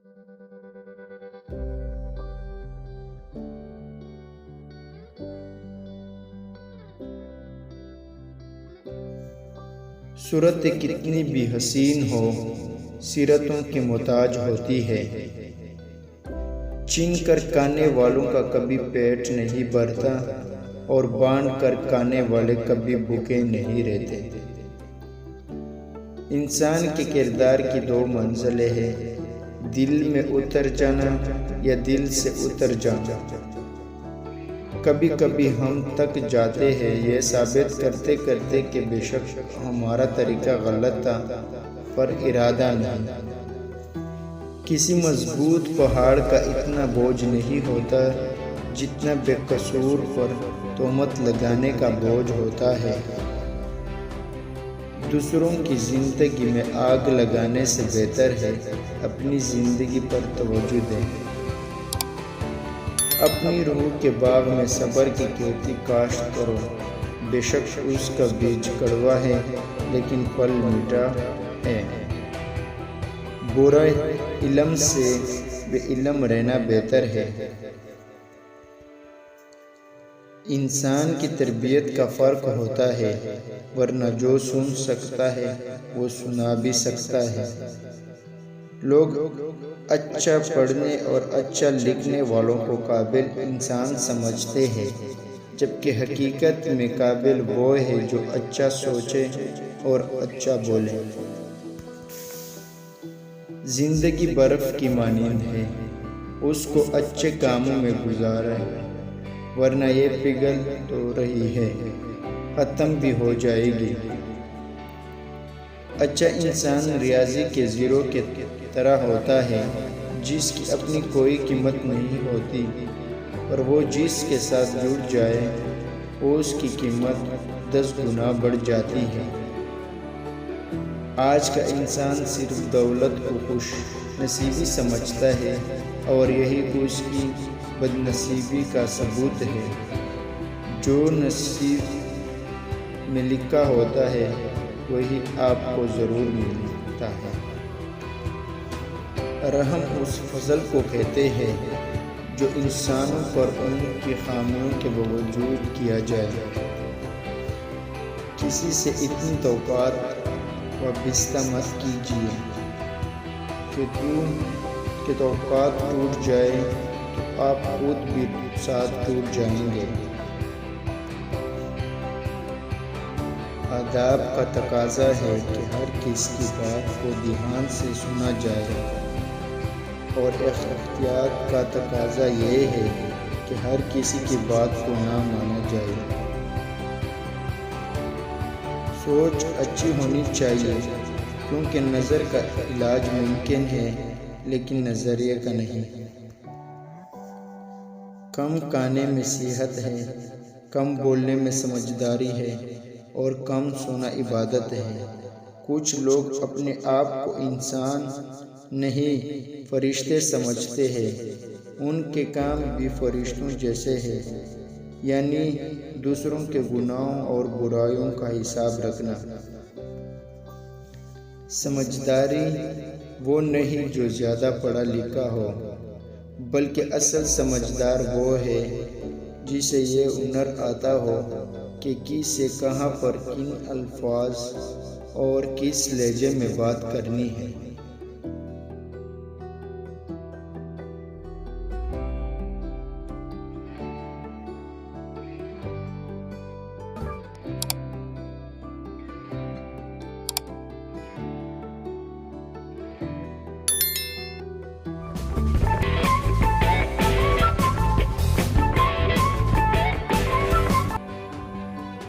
صورت کتنی بھی حسین ہو، سیرتوں کی محتاج ہوتی ہے۔ چین کر کھانے والوں کا کبھی پیٹ نہیں بھرتا، اور بانٹ کر کھانے والے کبھی بھوکے نہیں رہتے۔ انسان کے کردار کی دو منزلیں ہیں، دل میں اتر جانا یا دل سے اتر جانا۔ کبھی کبھی ہم تک جاتے ہیں یہ ثابت کرتے کرتے کہ بے شک ہمارا طریقہ غلط تھا، پر ارادہ نہیں۔ کسی مضبوط پہاڑ کا اتنا بوجھ نہیں ہوتا جتنا بے قصور پر تہمت لگانے کا بوجھ ہوتا ہے۔ دوسروں کی زندگی میں آگ لگانے سے بہتر ہے اپنی زندگی پر توجہ دیں۔ اپنی روح کے باغ میں صبر کی کھیتی کاشت کرو، بے شک اس کا بیج کڑوا ہے لیکن پھل میٹھا ہے۔ برے علم سے بے علم رہنا بہتر ہے۔ انسان کی تربیت کا فرق ہوتا ہے، ورنہ جو سن سکتا ہے وہ سنا بھی سکتا ہے۔ لوگ اچھا پڑھنے اور اچھا لکھنے والوں کو قابل انسان سمجھتے ہیں، جبکہ حقیقت میں قابل وہ ہے جو اچھا سوچے اور اچھا بولے۔ زندگی برف کی مانند ہے، اس کو اچھے کاموں میں گزاریں، ورنہ یہ پگھل تو رہی ہے، ختم بھی ہو جائے گی۔ اچھا انسان ریاضی کے زیرو کی طرح ہوتا ہے، جس کی اپنی کوئی قیمت نہیں ہوتی، اور وہ جس کے ساتھ جڑ جائے اس کی قیمت 10 گنا بڑھ جاتی ہے۔ آج کا انسان صرف دولت کو خوش نصیبی سمجھتا ہے، اور یہی اس کی بد نصیبی کا ثبوت ہے۔ جو نصیب میں لکھا ہوتا ہے وہی آپ کو ضرور ملتا ہے۔ رحم اس فضل کو کہتے ہیں جو انسانوں پر ان کی خامیوں کے باوجود کیا جائے۔ کسی سے اتنی توقعات وابستہ مت کیجیے کہ توقعات ٹوٹ جائے تو آپ خود بھی ساتھ ٹوٹ جائیں گے۔ آداب کا تقاضا ہے کہ ہر کسی کی بات کو دھیان سے سنا جائے، اور احتیاط کا تقاضا یہ ہے کہ ہر کسی کی بات کو نہ مانا جائے۔ سوچ اچھی ہونی چاہیے، کیونکہ نظر کا علاج ممکن ہے لیکن نظریے کا نہیں۔ کم کھانے میں صحت ہے، کم بولنے میں سمجھداری ہے، اور کم سونا عبادت ہے۔ کچھ لوگ اپنے آپ کو انسان نہیں فرشتے سمجھتے ہیں، ان کے کام بھی فرشتوں جیسے ہیں، یعنی دوسروں کے گناہوں اور برائیوں کا حساب رکھنا۔ سمجھداری وہ نہیں جو زیادہ پڑھا لکھا ہو، بلکہ اصل سمجھدار وہ ہے جسے یہ ہنر آتا ہو کہ کس سے کہاں پر کن الفاظ اور کس لہجے میں بات کرنی ہے۔